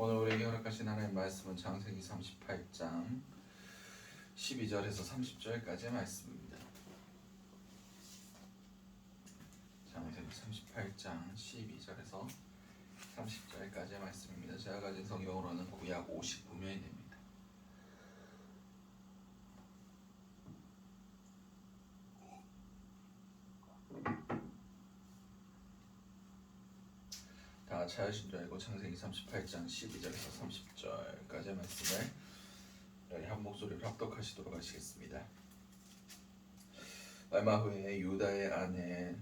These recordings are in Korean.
오늘 우리에게 허락하신 하나님의 말씀은 창세기 38장 12절에서 30절까지의 말씀입니다. 창세기 38장 12절에서 30절까지의 말씀입니다. 제가 가진 성경으로는 구약 59면입니다. 다 같이 하신 줄 알고 창세기 38장 12절에서 30절까지의 말씀을 여기 한 목소리로 합독하시도록 하시겠습니다. 얼마 후에 유다의 아내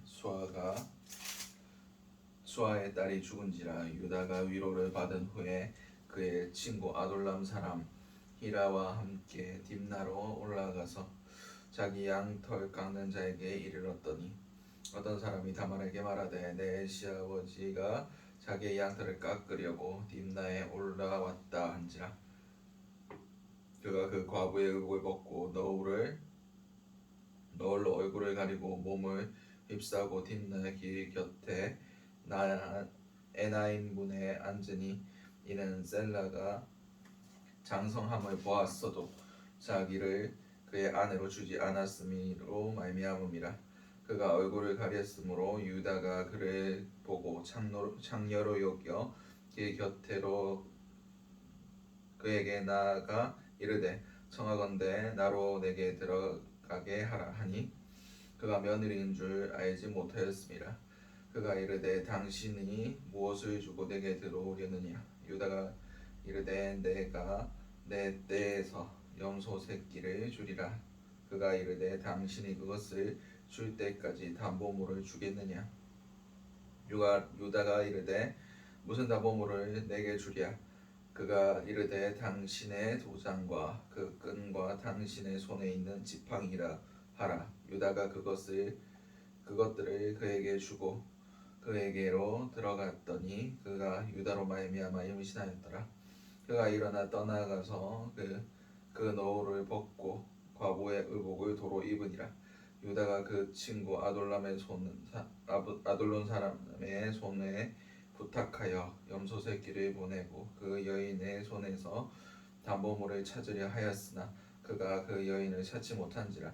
수아의 딸이 죽은지라 유다가 위로를 받은 후에 그의 친구 아둘람 사람 히라와 함께 딥나로 올라가서 자기 양털 깎는 자에게 이르렀더니 어떤 사람이 다말에게 말하되 내 시아버지가 자기의 양털을 깎으려고 딥나에 올라왔다 한지라 그가 그 과부의 의복을 벗고 너울로 얼굴을 가리고 몸을 휩싸고 딥나의 길 곁에 에나임 문에 앉으니 이는 셀라가 장성함을 보았어도 자기를 그의 아내로 주지 않았음이로 말미암음이라. 그가 얼굴을 가렸으므로 유다가 그를 보고 창녀로 여겨 길 곁으로 그에게 나아가 이르되 청하건대 나로 내게 들어가게 하라 하니 그가 며느리인 줄 알지 못하였음이라. 그가 이르되 당신이 무엇을 주고 내게 들어오려느냐. 유다가 이르되 내가 내 떼에서 염소 새끼를 주리라. 그가 이르되 당신이 그것을 줄 때까지 담보물을 주겠느냐. 유다가 이르되 무슨 담보물을 내게 주랴. 그가 이르되 당신의 도장과 그 끈과 당신의 손에 있는 지팡이라 하라. 유다가 그것들을 그에게 주고 그에게로 들어갔더니 그가 유다로 말미암아 임신하였더라. 그가 일어나 떠나가서 그 너울을 벗고 과부의 의복을 도로 입으니라. 유다가 그 친구 아둘람 사람의 손에 부탁하여 염소 새끼를 보내고 그 여인의 손에서 담보물을 찾으려 하였으나 그가 그 여인을 찾지 못한지라.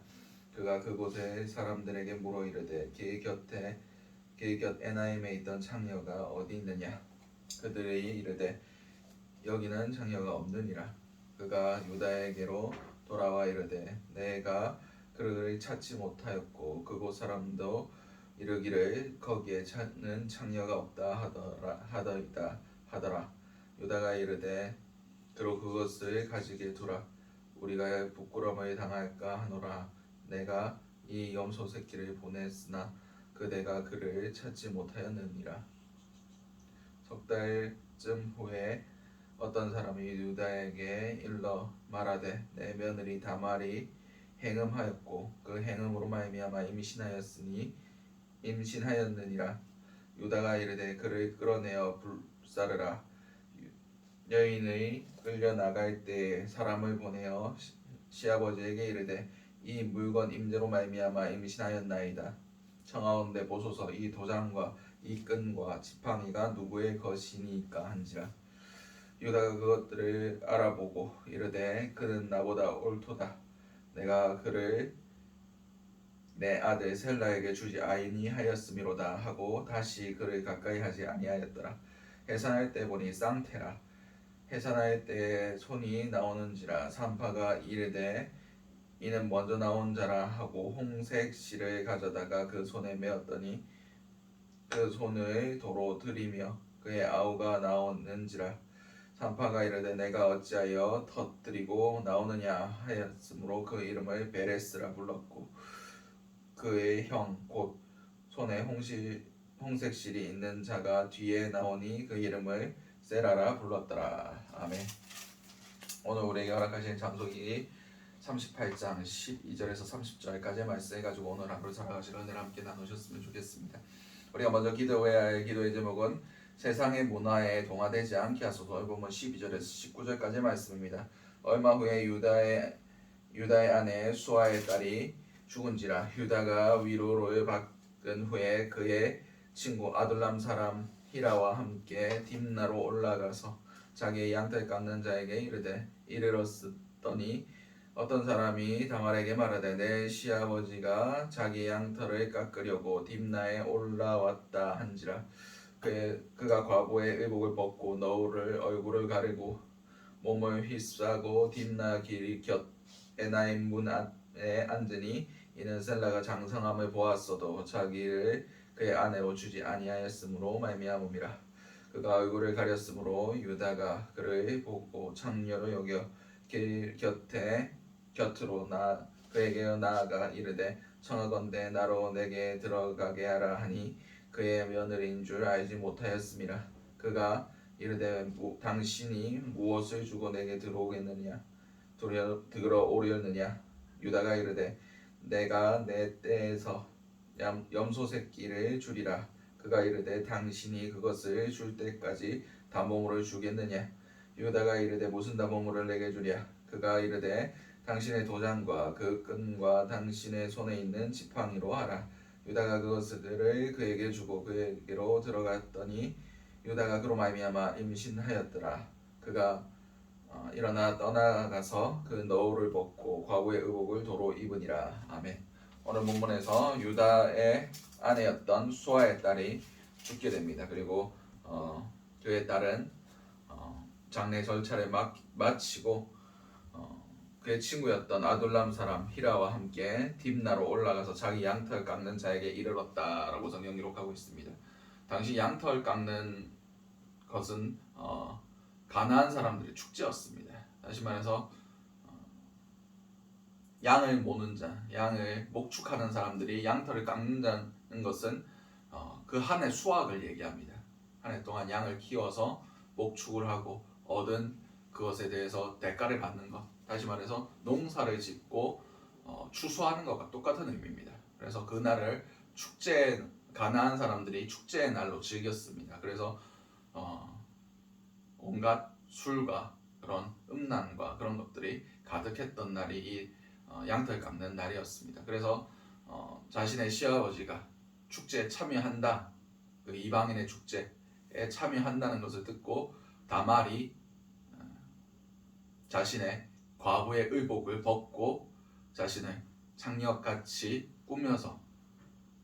그가 그곳의 사람들에게 물어 이르되 길 곁 에나임에 있던 창녀가 어디 있느냐. 그들이 이르되 여기는 창녀가 없느니라. 그가 유다에게로 돌아와 이르되 내가 그를 찾지 못하였고 그곳 사람도 이르기를 거기에 찾는 창녀가 없다 하더라. 유다가 이르되 그로 그것을 가지게 두라. 우리가 부끄러움을 당할까 하노라. 내가 이 염소 새끼를 보냈으나 그대가 그를 찾지 못하였느니라. 석 달쯤 후에 어떤 사람이 유다에게 일러 말하되 내 며느리 다말이 행음하였고 그 행음으로 말미암아 임신하였느니라. 유다가 이르되 그를 끌어내어 불사르라. 여인의 끌려 나갈 때에 사람을 보내어 시아버지에게 이르되 이 물건 임대로 말미암아 임신하였나이다. 청하온대 보소서 이 도장과 이 끈과 지팡이가 누구의 것이니까 한지라. 유다가 그것들을 알아보고 이르되 그는 나보다 옳도다. 내가 그를 내 아들 셀라에게 주지 아니하였음이로다 하고 다시 그를 가까이 하지 아니하였더라. 해산할 때 보니 쌍태라. 해산할 때에 손이 나오는지라. 산파가 이르되 이는 먼저 나온 자라 하고 홍색 실을 가져다가 그 손에 메었더니 그 손을 도로 들이며 그의 아우가 나오는지라. 산파가 이르되 내가 어찌하여 터뜨리고 나오느냐 하였으므로 그 이름을 베레스라 불렀고 그의 형 곧 손에 홍색 실이 있는 자가 뒤에 나오니 그 이름을 세라라 불렀더라. 아멘. 오늘 우리에게 허락하신 장소기 38장 12절에서 30절까지의 말씀 해가지고 오늘 하루 살아가실 은혜를 함께 나누셨으면 좋겠습니다. 우리가 먼저 기도해야 할 기도의 제목은 세상의 문화에 동화되지 않게 하소서. 본문 12절에서 19절까지의 말씀입니다. 얼마 후에 유다의 아내 수아의 딸이 죽은지라 유다가 위로를 받은 후에 그의 친구 아둘람 사람 히라와 함께 딥나로 올라가서 자기의 양털 깎는 자에게 이르되 이르렀더니 어떤 사람이 다말에게 말하되 내 시아버지가 자기 양털을 깎으려고 딥나에 올라왔다 한지라 그가 과부의 의복을 벗고 너울을 얼굴을 가리고 몸을 휩싸고 딥나 길 곁 에나임 문 앞에 앉으니 이는 셀라가 장성함을 보았어도 자기를 그의 아내로 주지 아니하였으므로 말미암음이라. 그가 얼굴을 가렸으므로 유다가 그를 보고 창녀로 여겨 길 곁으로 그에게 나아가 이르되 청하건대 나로 내게 들어가게 하라 하니 그의 며느리인 줄 알지 못하였음이라. 그가 이르되 당신이 무엇을 주고 내게 들어오려느냐. 유다가 이르되 내가 내 떼에서 염소 새끼를 주리라. 그가 이르되 당신이 그것을 줄 때까지 담보물을 주겠느냐. 유다가 이르되 무슨 담보물을 내게 주랴. 그가 이르되 당신의 도장과 그 끈과 당신의 손에 있는 지팡이로 하라. 유다가 그것들을 그에게 주고 그에게로 들어갔더니 유다가 그로 말미암아 임신하였더라. 그가 일어나 떠나가서 그 너울을 벗고 과부의 의복을 도로 입으니라. 아멘. 오늘 본문에서 유다의 아내였던 수아의 딸이 죽게 됩니다. 그리고 그의 딸은 장례 절차를 마치고 그의 친구였던 아둘람 사람 히라와 함께 딥나로 올라가서 자기 양털 깎는 자에게 이르렀다라고 성경 기록하고 있습니다. 당시 양털 깎는 것은 가나안 사람들의 축제였습니다. 다시 말해서 양을 모는 자, 양을 목축하는 사람들이 양털을 깎는다는 것은 그 한 해 수확을 얘기합니다. 한 해 동안 양을 키워서 목축을 하고 얻은 그것에 대해서 대가를 받는 것. 다시 말해서 농사를 짓고 추수하는 것과 똑같은 의미입니다. 그래서 그 날을 가나안 사람들이 축제의 날로 즐겼습니다. 그래서 온갖 술과 그런 음란과 그런 것들이 가득했던 날이 이 양털 깎는 날이었습니다. 그래서 자신의 시아버지가 축제에 참여한다, 그 이방인의 축제에 참여한다는 것을 듣고 다말이 자신의 과부의 의복을 벗고 자신을 창녀같이 꾸며서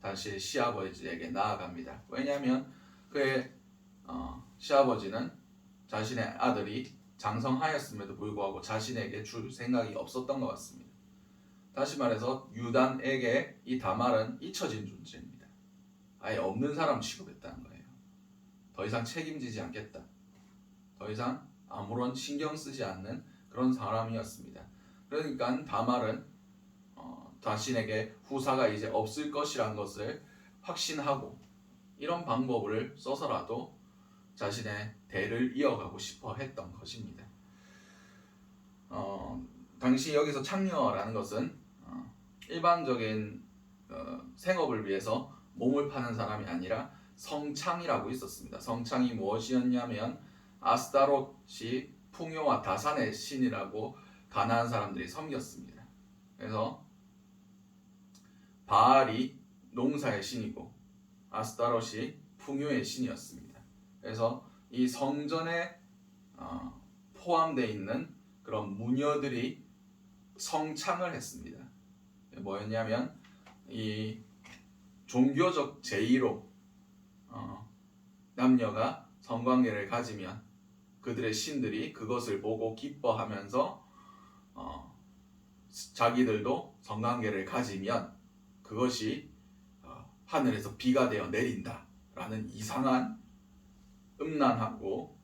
다시 시아버지에게 나아갑니다. 왜냐하면 그의 시아버지는 자신의 아들이 장성하였음에도 불구하고 자신에게 줄 생각이 없었던 것 같습니다. 다시 말해서 유단에게 이 다말은 잊혀진 존재입니다. 아예 없는 사람 취급했다는 거예요. 더 이상 책임지지 않겠다. 더 이상 아무런 신경 쓰지 않는 그런 사람이었습니다. 그러니까 다말은 자신에게 후사가 이제 없을 것이라는 것을 확신하고 이런 방법을 써서라도 자신의 대를 이어가고 싶어 했던 것입니다. 당시 여기서 창녀라는 것은 일반적인 생업을 위해서 몸을 파는 사람이 아니라 성창이라고 있었습니다. 성창이 무엇이었냐면 아스타롯이 풍요와 다산의 신이라고 가나안 사람들이 섬겼습니다. 그래서 바알이 농사의 신이고 아스타롯이 풍요의 신이었습니다. 그래서 이 성전에 포함되어 있는 그런 무녀들이 성창을 했습니다. 뭐였냐면 이 종교적 제의로 남녀가 성관계를 가지면 그들의 신들이 그것을 보고 기뻐하면서 자기들도 성관계를 가지면 그것이 하늘에서 비가 되어 내린다 라는 이상한 음란하고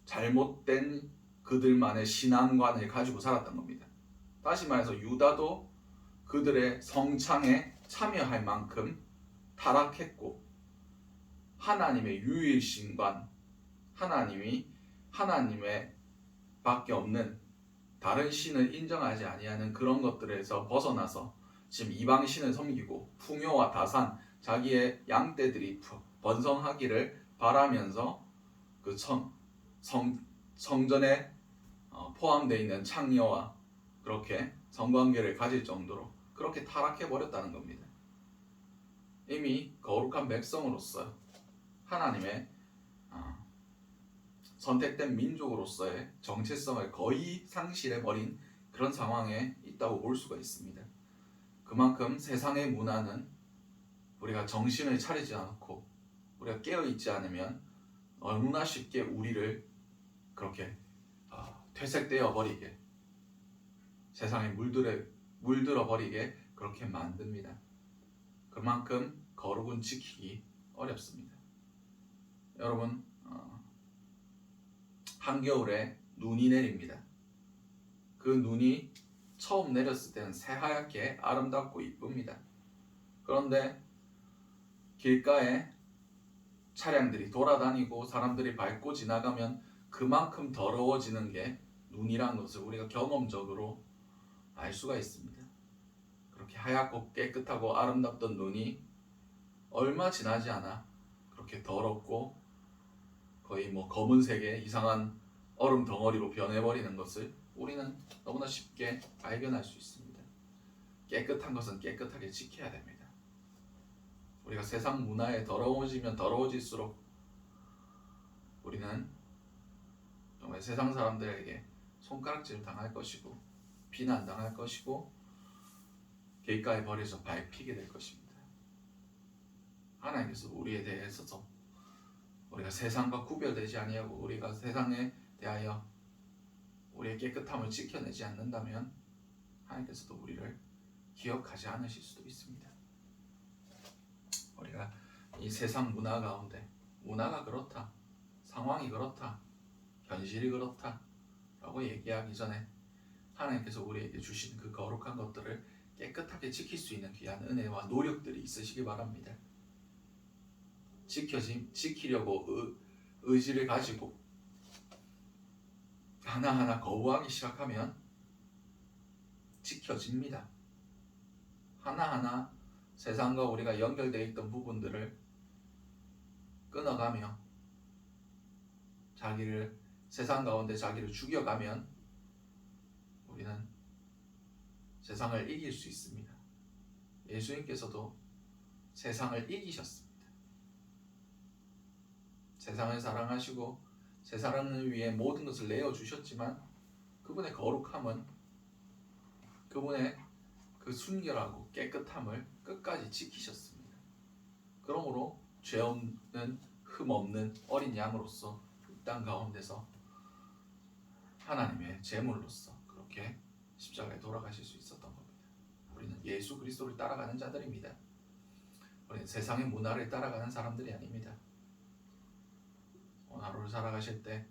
잘못된 그들만의 신앙관을 가지고 살았던 겁니다. 다시 말해서 유다도 그들의 성창에 참여할 만큼 타락했고 하나님의 유일신관, 하나님의 밖에 없는 다른 신을 인정하지 아니하는 그런 것들에서 벗어나서 지금 이방 신을 섬기고 풍요와 다산, 자기의 양떼들이 번성하기를 바라면서 그 성전에 포함되어 있는 창녀와 그렇게 성관계를 가질 정도로 그렇게 타락해 버렸다는 겁니다. 이미 거룩한 백성으로서 하나님의 선택된 민족으로서의 정체성을 거의 상실해버린 그런 상황에 있다고 볼 수가 있습니다. 그만큼 세상의 문화는 우리가 정신을 차리지 않고 우리가 깨어있지 않으면 너무나 쉽게 우리를 그렇게 퇴색되어 버리게, 세상에 물들어 버리게 그렇게 만듭니다. 그만큼 거룩은 지키기 어렵습니다. 여러분, 한겨울에 눈이 내립니다. 그 눈이 처음 내렸을 때는 새하얗게 아름답고 이쁩니다. 그런데 길가에 차량들이 돌아다니고 사람들이 밟고 지나가면 그만큼 더러워지는 게 눈이란 것을 우리가 경험적으로 알 수가 있습니다. 그렇게 하얗고 깨끗하고 아름답던 눈이 얼마 지나지 않아 그렇게 더럽고 거의 검은색의 이상한 얼음 덩어리로 변해버리는 것을 우리는 너무나 쉽게 발견할 수 있습니다. 깨끗한 것은 깨끗하게 지켜야 됩니다. 우리가 세상 문화에 더러워지면 더러워질수록 우리는 정말 세상 사람들에게 손가락질 당할 것이고 비난당할 것이고 길가에 버려져 밟히게 될 것입니다. 하나님께서 우리에 대해서 우리가 세상과 구별되지 아니하고 우리가 세상에 대하여 우리의 깨끗함을 지켜내지 않는다면 하나님께서도 우리를 기억하지 않으실 수도 있습니다. 우리가 이 세상 문화 가운데 문화가 그렇다, 상황이 그렇다, 현실이 그렇다 라고 얘기하기 전에 하나님께서 우리에게 주신 그 거룩한 것들을 깨끗하게 지킬 수 있는 귀한 은혜와 노력들이 있으시기 바랍니다. 지키려고 의지를 가지고 하나하나 거부하기 시작하면 지켜집니다. 하나하나 세상과 우리가 연결되어 있던 부분들을 끊어가며 세상 가운데 자기를 죽여가면 우리는 세상을 이길 수 있습니다. 예수님께서도 세상을 이기셨습니다. 세상을 사랑하시고 세상을 위해 모든 것을 내어주셨지만 그분의 거룩함은, 그분의 그 순결하고 깨끗함을 끝까지 지키셨습니다. 그러므로 죄 없는 흠 없는 어린 양으로서 이 땅 가운데서 하나님의 제물로서 그렇게 십자가에 돌아가실 수 있었던 겁니다. 우리는 예수 그리스도를 따라가는 자들입니다. 우리는 세상의 문화를 따라가는 사람들이 아닙니다. 오늘 하루를 살아가실 때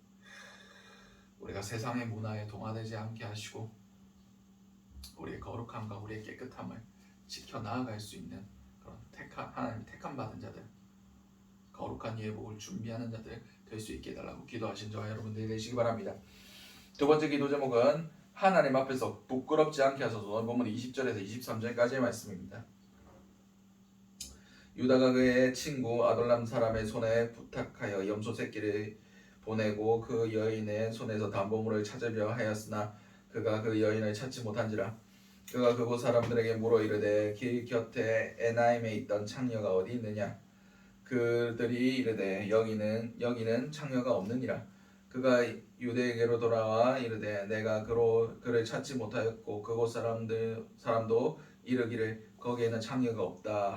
우리가 세상의 문화에 동화되지 않게 하시고 우리의 거룩함과 우리의 깨끗함을 지켜나아갈 수 있는 그런 하나님의 택함 받은 자들, 거룩한 예복을 준비하는 자들 될 수 있게 해달라고 기도하신 저와 여러분들이 되시기 바랍니다. 두 번째 기도 제목은 하나님 앞에서 부끄럽지 않게 하소서. 본문 20절에서 23절까지의 말씀입니다. 유다가 그의 친구 아돌람 사람의 손에 부탁하여 염소 새끼를 보내고 그 여인의 손에서 담보물을 찾으려 하였으나 그가 그 여인을 찾지 못한지라. 그가 그곳 사람들에게 물어 이르되 길 곁에 에나임에 있던 창녀가 어디 있느냐. 그들이 이르되 여기는 창녀가 없느니라. 그가 유대에게로 돌아와 이르되 내가 그를 찾지 못하였고 그곳 사람도 이르기를 거기에는 창녀가 없다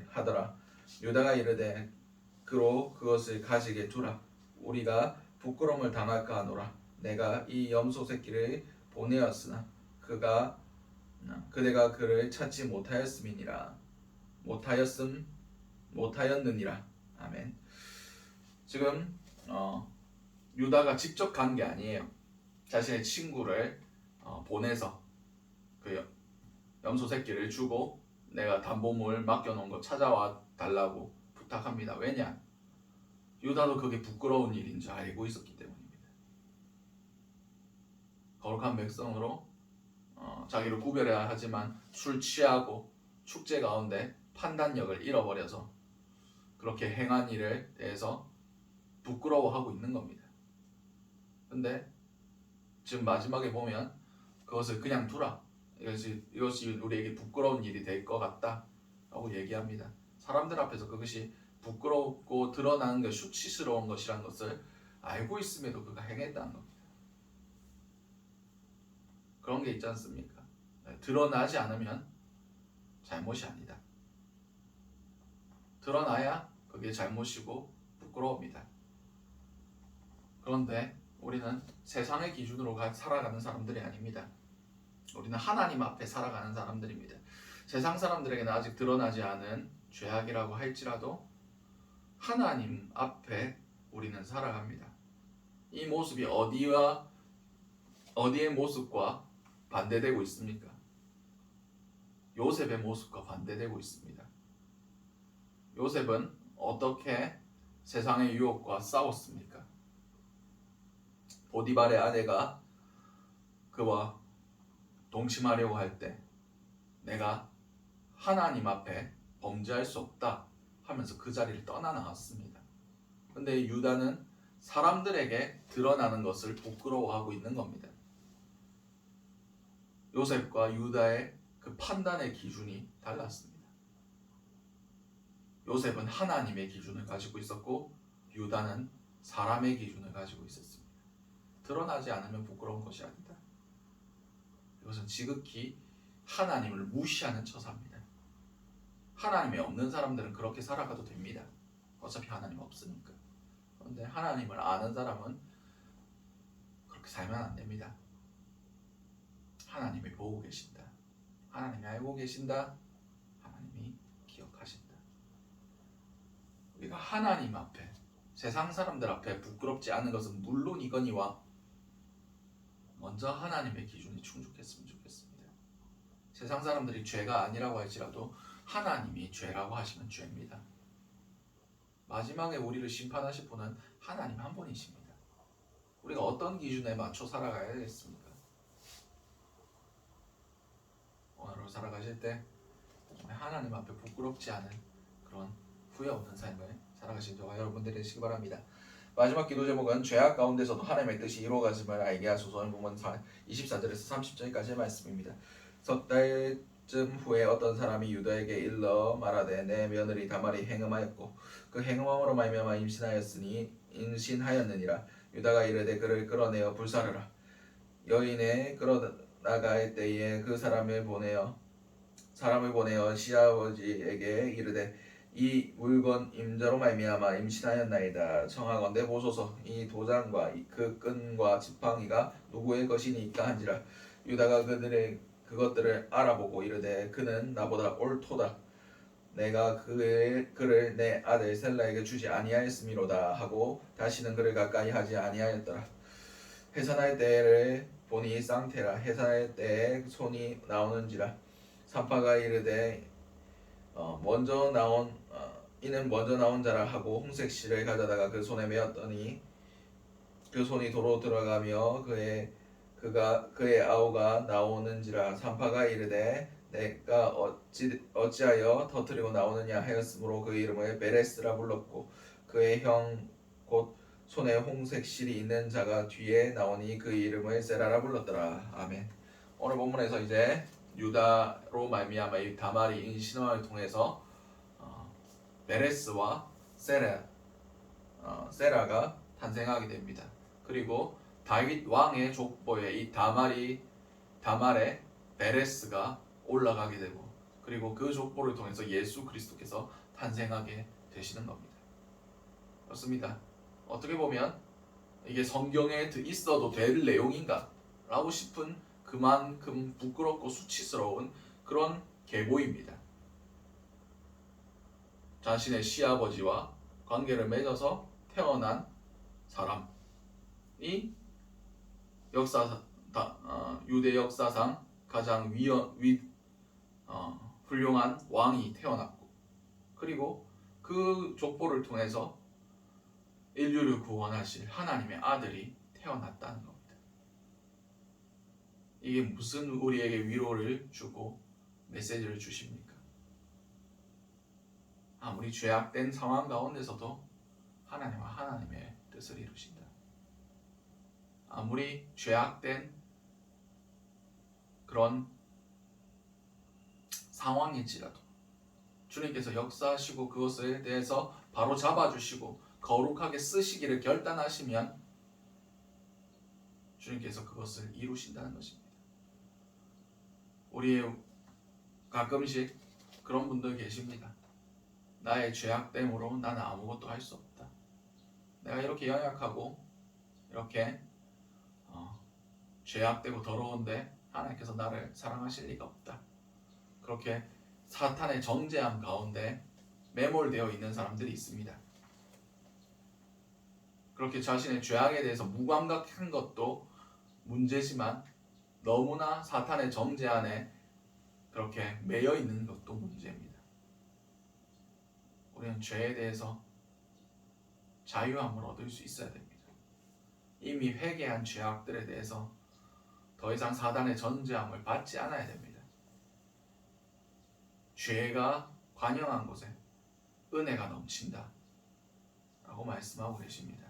하더라. 유다가 이르되 그것을 가지게 두라. 우리가 부끄러움을 당할까 하노라. 내가 이 염소 새끼를 보내었으나 그대가 그를 찾지 못하였느니라. 아멘. 지금 유다가 직접 간 게 아니에요. 자신의 친구를 보내서 그 염소 새끼를 주고 내가 담보물 맡겨놓은 거 찾아와 달라고 부탁합니다. 왜냐? 유다도 그게 부끄러운 일인 줄 알고 있었기 때문입니다. 거룩한 백성으로 자기를 구별해야 하지만 술 취하고 축제 가운데 판단력을 잃어버려서 그렇게 행한 일에 대해서 부끄러워하고 있는 겁니다. 근데 지금 마지막에 보면 그것을 그냥 두라. 이것이 우리에게 부끄러운 일이 될 것 같다 라고 얘기합니다. 사람들 앞에서 그것이 부끄럽고 드러나는 게 수치스러운 것이란 것을 알고 있음에도 그가 행했다는 겁니다. 그런 게 있지 않습니까? 드러나지 않으면 잘못이 아니다. 드러나야 그게 잘못이고 부끄러웁니다. 그런데 우리는 세상의 기준으로 살아가는 사람들이 아닙니다. 우리는 하나님 앞에 살아가는 사람들입니다. 세상 사람들에게는 아직 드러나지 않은 죄악이라고 할지라도 하나님 앞에 우리는 살아갑니다. 이 모습이 어디의 모습과 반대되고 있습니까? 요셉의 모습과 반대되고 있습니다. 요셉은 어떻게 세상의 유혹과 싸웠습니까? 보디발의 아내가 그와 동침하려고 할 때 내가 하나님 앞에 범죄할 수 없다 하면서 그 자리를 떠나 나왔습니다. 근데 유다는 사람들에게 드러나는 것을 부끄러워하고 있는 겁니다. 요셉과 유다의 그 판단의 기준이 달랐습니다. 요셉은 하나님의 기준을 가지고 있었고 유다는 사람의 기준을 가지고 있었습니다. 드러나지 않으면 부끄러운 것이 아니다. 이것은 지극히 하나님을 무시하는 처사입니다. 하나님이 없는 사람들은 그렇게 살아가도 됩니다. 어차피 하나님 없으니까. 그런데 하나님을 아는 사람은 그렇게 살면 안 됩니다. 하나님이 보고 계신다. 하나님이 알고 계신다. 하나님이 기억하신다. 우리가 하나님 앞에, 세상 사람들 앞에 부끄럽지 않은 것은 물론이거니와 먼저 하나님의 기준이 충족했으면 좋겠습니다. 세상 사람들이 죄가 아니라고 할지라도 하나님이 죄라고 하시면 죄입니다. 마지막에 우리를 심판하실 분은 하나님 한 분이십니다. 우리가 어떤 기준에 맞춰 살아가야 되겠습니까? 오늘로 살아가실 때 하나님 앞에 부끄럽지 않은 그런 후회 없는 삶을 살아가신 저와 여러분들이 되시기 바랍니다. 마지막 기도 제목은 죄악 가운데서도 하나님의 뜻이 이루어가심을 알게 하소서. 본문 24절에서 30절까지의 말씀입니다. 석 달쯤 후에 어떤 사람이 유다에게 일러 말하되 내 며느리 다말이 행음하였고 그 행음함으로 말미암아 임신하였느니라. 유다가 이르되 그를 끌어내어 불사르라. 여인의 끌어나갈 때에 그 사람을 보내어 시아버지에게 이르되 이 물건 임자로 말미암아 임신하였나이다. 청하건대 보소서. 이 도장과 그 끈과 지팡이가 누구의 것이니까 한지라. 유다가 그것들을 알아보고 이르되 그는 나보다 옳도다. 내가 그를 내 아들 셀라에게 주지 아니하였음이로다 하고 다시는 그를 가까이 하지 아니하였더라. 해산할 때를 보니 쌍태라. 해산할 때에 손이 나오는지라. 산파가 이르되 이는 먼저 나온 자라 하고 홍색 실을 가져다가 그 손에 메었더니 그 손이 도로 들어가며 그의 아우가 나오는지라. 산파가 이르되 내가 어찌하여 터뜨리고 나오느냐 하였으므로 그 이름을 베레스라 불렀고 그의 형 곧 손에 홍색 실이 있는 자가 뒤에 나오니 그 이름을 세라라 불렀더라. 아멘. 오늘 본문에서 이제 유다로 말미암아 이 다말이 임신함을 통해서 베레스와 세라가 탄생하게 됩니다. 그리고 다윗 왕의 족보에 이 다말의 베레스가 올라가게 되고 그리고 그 족보를 통해서 예수 그리스도께서 탄생하게 되시는 겁니다. 그렇습니다. 어떻게 보면 이게 성경에 있어도 될 내용인가? 라고 싶은 그만큼 부끄럽고 수치스러운 그런 계보입니다. 자신의 시아버지와 관계를 맺어서 태어난 사람이 유대 역사상 가장 훌륭한 왕이 태어났고 그리고 그 족보를 통해서 인류를 구원하실 하나님의 아들이 태어났다는 겁니다. 이게 무슨 우리에게 위로를 주고 메시지를 주십니까? 아무리 죄악된 상황 가운데서도 하나님과 하나님의 뜻을 이루신다. 아무리 죄악된 그런 상황일지라도 주님께서 역사하시고 그것에 대해서 바로 잡아주시고 거룩하게 쓰시기를 결단하시면 주님께서 그것을 이루신다는 것입니다. 우리의 가끔씩 그런 분들 계십니다. 나의 죄악됨으로 나는 아무것도 할 수 없다. 내가 이렇게 연약하고 이렇게 죄악되고 더러운데 하나님께서 나를 사랑하실 리가 없다. 그렇게 사탄의 정죄함 가운데 매몰되어 있는 사람들이 있습니다. 그렇게 자신의 죄악에 대해서 무감각한 것도 문제지만 너무나 사탄의 정죄 안에 그렇게 매여 있는 것도 문제입니다. 우리는 죄에 대해서 자유함을 얻을 수 있어야 됩니다. 이미 회개한 죄악들에 대해서 더 이상 사단의 정죄함을 받지 않아야 됩니다. 죄가 관영한 곳에 은혜가 넘친다 라고 말씀하고 계십니다.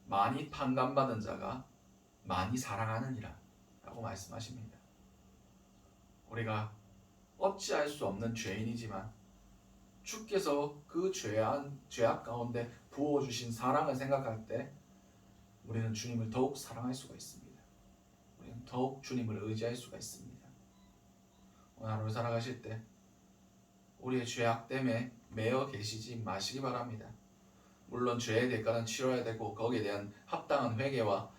많이 판단받은 자가 많이 사랑하느니라 라고 말씀하십니다. 우리가 어찌할 수 없는 죄인이지만 주께서 그 죄악 가운데 부어주신 사랑을 생각할 때 우리는 주님을 더욱 사랑할 수가 있습니다. 우리는 더욱 주님을 의지할 수가 있습니다. 오늘 하루 살아가실 때 우리의 죄악 때문에 매여 계시지 마시기 바랍니다. 물론 죄의 대가는 치러야 되고 거기에 대한 합당한 회개와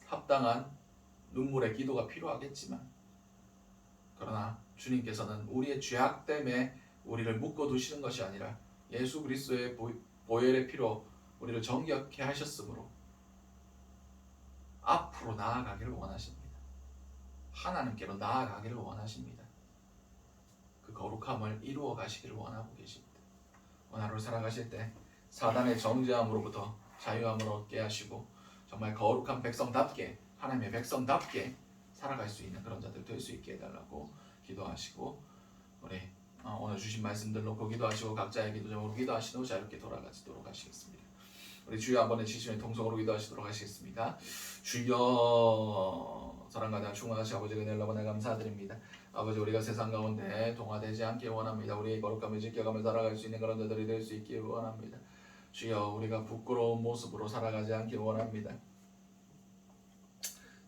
합당한 눈물의 기도가 필요하겠지만 그러나 주님께서는 우리의 죄악 때문에 우리를 묶어두시는 것이 아니라 예수 그리스도의 보혈의 피로 우리를 정결케 하셨으므로 앞으로 나아가기를 원하십니다. 하나님께로 나아가기를 원하십니다. 그 거룩함을 이루어 가시기를 원하고 계십니다. 오늘 하루 살아가실 때 사단의 정죄함으로부터 자유함을 얻게 하시고 정말 거룩한 백성답게 하나님의 백성답게 살아갈 수 있는 그런 자들 될 수 있게 해달라고 기도하시고 우리 오늘 주신 말씀들 놓고 기도하시고 각자의 기도 제목으로 기도하신 후 자유롭게 돌아가시도록 하시겠습니다. 우리 주여 한번에 지심의 통성으로 기도하시도록 하시겠습니다. 주여 사랑과 충만하신 아버지 은혜를 너무나 감사드립니다. 아버지 우리가 세상 가운데 동화되지 않길 원합니다. 우리의 거룩함을 지켜가며 살아갈 수 있는 그런 자들이 될 수 있길 원합니다. 주여 우리가 부끄러운 모습으로 살아가지 않길 원합니다.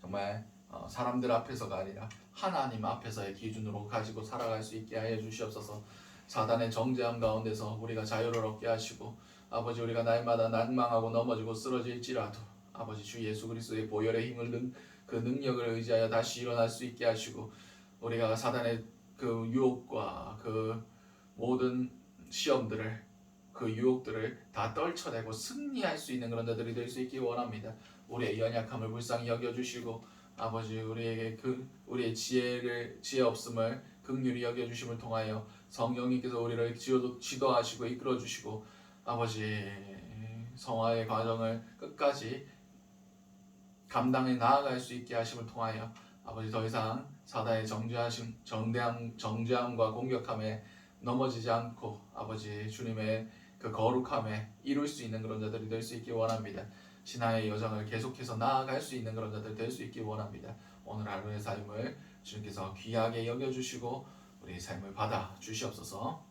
정말 사람들 앞에서가 아니라 하나님 앞에서의 기준으로 가지고 살아갈 수 있게 하여 주시옵소서. 사단의 정죄함 가운데서 우리가 자유를 얻게 하시고 아버지 우리가 날마다 난망하고 넘어지고 쓰러질지라도 아버지 주 예수 그리스도의 보혈의 힘을 그 능력을 의지하여 다시 일어날 수 있게 하시고 우리가 사단의 그 유혹과 그 모든 시험들을 그 유혹들을 다 떨쳐내고 승리할 수 있는 그런 자들이 될 수 있기 원합니다. 우리의 연약함을 불쌍히 여겨주시고 아버지 우리에게 우리의 지혜 없음을 긍휼히 여겨주심을 통하여 성령님께서 우리를 지도하시고 이끌어주시고 아버지 성화의 과정을 끝까지 감당해 나아갈 수 있게 하심을 통하여 아버지 더 이상 사단의 정죄함과 공격함에 넘어지지 않고 아버지 주님의 그 거룩함에 이룰 수 있는 그런 자들이 될 수 있기 원합니다. 신화의 여정을 계속해서 나아갈 수 있는 그런 자들 될 수 있기 원합니다. 오늘 하루의 삶을 주님께서 귀하게 여겨주시고 우리 삶을 받아 주시옵소서.